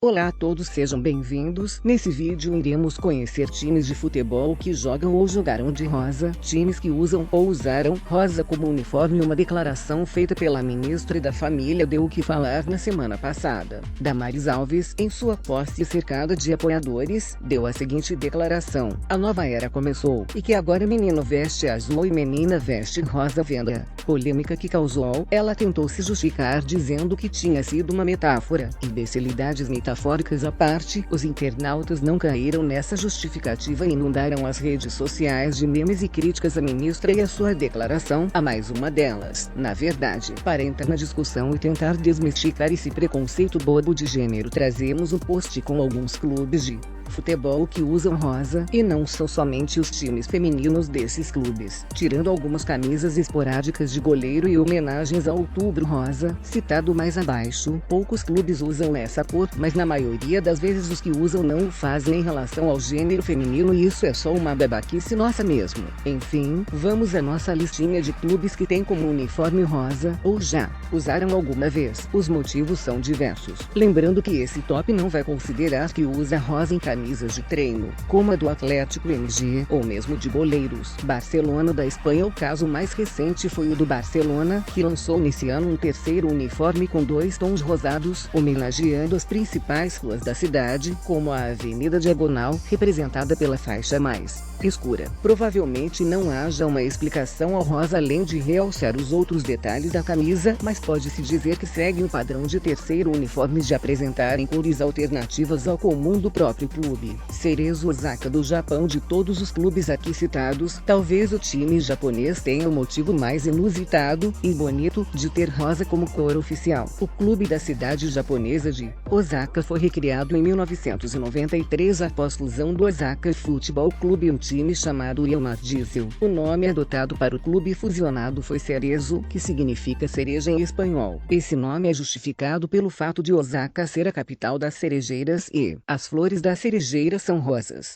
Olá a todos, sejam bem-vindos. Nesse vídeo iremos conhecer times de futebol que jogam ou jogaram de rosa, times que usam ou usaram rosa como uniforme. Uma declaração feita pela ministra da Família deu o que falar na semana passada. Damares Alves, em sua posse cercada de apoiadores, deu a seguinte declaração: a nova era começou, e que agora menino veste azul e menina veste rosa. Venda. Polêmica que causou, ela tentou se justificar dizendo que tinha sido uma metáfora. Imbecilidades metafóricas à parte, os internautas não caíram nessa justificativa e inundaram as redes sociais de memes e críticas à ministra e à sua declaração, a mais uma delas. Na verdade, para entrar na discussão e tentar desmistificar esse preconceito bobo de gênero, trazemos um post com alguns clubes de futebol que usam rosa, e não são somente os times femininos desses clubes. Tirando algumas camisas esporádicas de goleiro e homenagens ao Outubro Rosa, citado mais abaixo, poucos clubes usam essa cor, mas na maioria das vezes os que usam não o fazem em relação ao gênero feminino, e isso é só uma babaquice nossa mesmo. Enfim, vamos à nossa listinha de clubes que tem como uniforme rosa, ou já usaram alguma vez. Os motivos são diversos. Lembrando que esse top não vai considerar que usa rosa em camisas de treino, como a do Atlético MG, ou mesmo de goleiros. Barcelona da Espanha. O caso mais recente foi o do Barcelona, que lançou nesse ano um terceiro uniforme com 2 tons rosados, homenageando as principais ruas da cidade, como a Avenida Diagonal, representada pela faixa mais escura. Provavelmente não haja uma explicação ao rosa além de realçar os outros detalhes da camisa, mas pode-se dizer que segue o padrão de terceiro uniformes de apresentarem cores alternativas ao comum do próprio clube. Cerezo Osaka do Japão. De todos os clubes aqui citados, talvez o time japonês tenha o motivo mais inusitado e bonito de ter rosa como cor oficial. O clube da cidade japonesa de Osaka foi recriado em 1993 após fusão do Osaka Futebol Clube e um time chamado Yamaha Diesel. O nome adotado para o clube fusionado foi Cerezo, que significa cereja em espanhol. Esse nome é justificado pelo fato de Osaka ser a capital das cerejeiras e as flores das cerejeiras são rosas.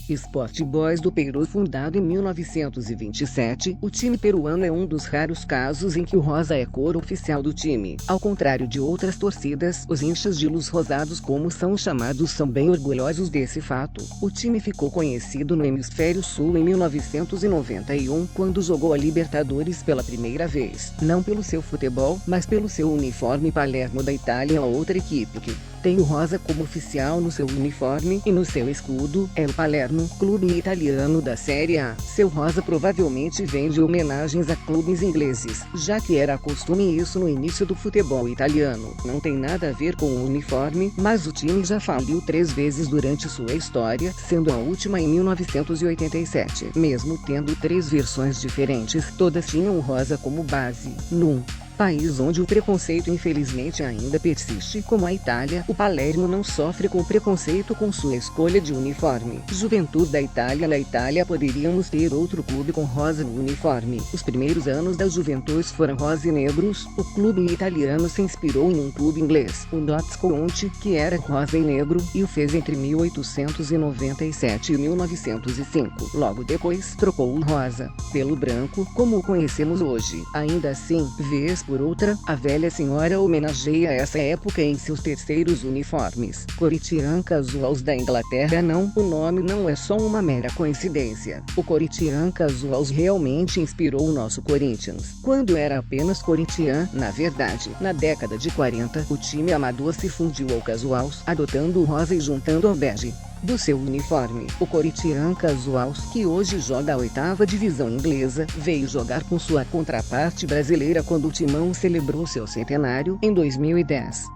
Sport Boys do Peru. Fundado em 1927, o time peruano é um dos raros casos em que o rosa é cor oficial do time. Ao contrário de outras torcidas, os hinchas de luz rosados, como são chamados, são bem orgulhosos desse fato. O time ficou conhecido no Hemisfério Sul em 1991, quando jogou a Libertadores pela primeira vez. Não pelo seu futebol, mas pelo seu uniforme. Palermo da Itália. A outra equipe que tem o rosa como oficial no seu uniforme e no seu escudo é o Palermo, clube italiano da Série A. Seu rosa provavelmente vem de homenagens a clubes ingleses, já que era costume isso no início do futebol italiano. Não tem nada a ver com o uniforme, mas o time já faliu 3 vezes durante sua história, sendo a última em 1987. Mesmo tendo 3 versões diferentes, todas tinham o rosa como base. Num país onde o preconceito infelizmente ainda persiste, como a Itália, o Palermo não sofre com preconceito com sua escolha de uniforme. Juventude da Itália. Na Itália poderíamos ter outro clube com rosa no uniforme. Os primeiros anos da Juventus foram rosa e negros. O clube italiano se inspirou em um clube inglês, o Notts County, que era rosa e negro, e o fez entre 1897 e 1905. Logo depois, trocou o rosa pelo branco, como o conhecemos hoje. Ainda assim, vez por outra, a velha senhora homenageia essa época em seus terceiros uniformes. Corinthians Casuals da Inglaterra. Não, o nome não é só uma mera coincidência. O Corinthians Casuals realmente inspirou o nosso Corinthians, quando era apenas Corinthians. Na verdade, na década de 40, o time amador se fundiu ao Casuals, adotando o rosa e juntando ao bege do seu uniforme. O Corinthians Casuals, que hoje joga a 8ª divisão inglesa, veio jogar com sua contraparte brasileira quando o Timão celebrou seu centenário em 2010.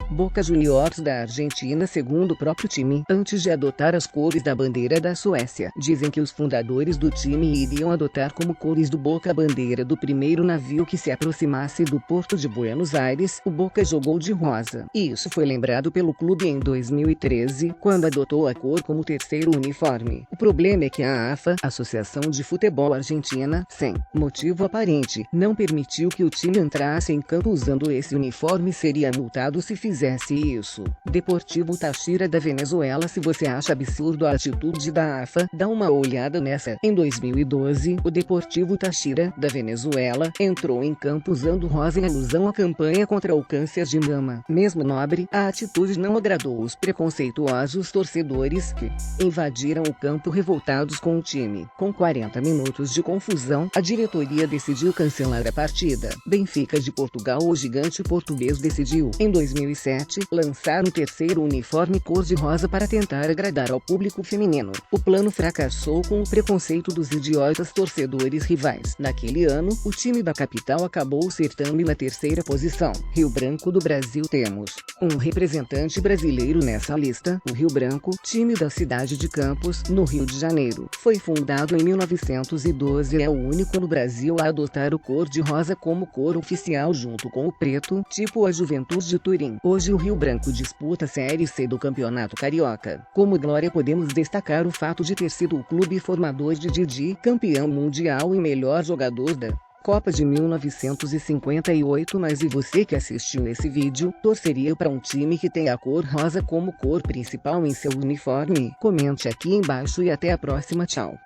Boca Juniors da Argentina. Segundo o próprio time, antes de adotar as cores da bandeira da Suécia, dizem que os fundadores do time iriam adotar como cores do Boca a bandeira do primeiro navio que se aproximasse do porto de Buenos Aires. O Boca jogou de rosa, e isso foi lembrado pelo clube em 2013, quando adotou a cor como terceiro uniforme. O problema é que a AFA, Associação de Futebol Argentina, sem motivo aparente, não permitiu que o time entrasse em campo usando esse uniforme e seria multado se fizesse fizesse isso. Deportivo Táchira da Venezuela. Se você acha absurdo a atitude da AFA, dá uma olhada nessa. Em 2012, o Deportivo Táchira da Venezuela entrou em campo usando rosa em alusão à campanha contra o câncer de mama. Mesmo nobre, a atitude não agradou os preconceituosos torcedores que invadiram o campo revoltados com o time. Com 40 minutos de confusão, a diretoria decidiu cancelar a partida. Benfica de Portugal. O gigante português decidiu, em 2007, lançar um terceiro uniforme cor-de-rosa para tentar agradar ao público feminino. O plano fracassou com o preconceito dos idiotas torcedores rivais. Naquele ano, o time da capital acabou acertando na terceira posição. Rio Branco do Brasil. Temos um representante brasileiro nessa lista, o Rio Branco, time da cidade de Campos, no Rio de Janeiro. Foi fundado em 1912 e é o único no Brasil a adotar o cor-de-rosa como cor oficial junto com o preto, tipo a Juventude de Turim. Hoje o Rio Branco disputa a Série C do Campeonato Carioca. Como glória podemos destacar o fato de ter sido o clube formador de Didi, campeão mundial e melhor jogador da Copa de 1958. Mas e você que assistiu esse vídeo, torceria para um time que tem a cor rosa como cor principal em seu uniforme? Comente aqui embaixo e até a próxima. Tchau.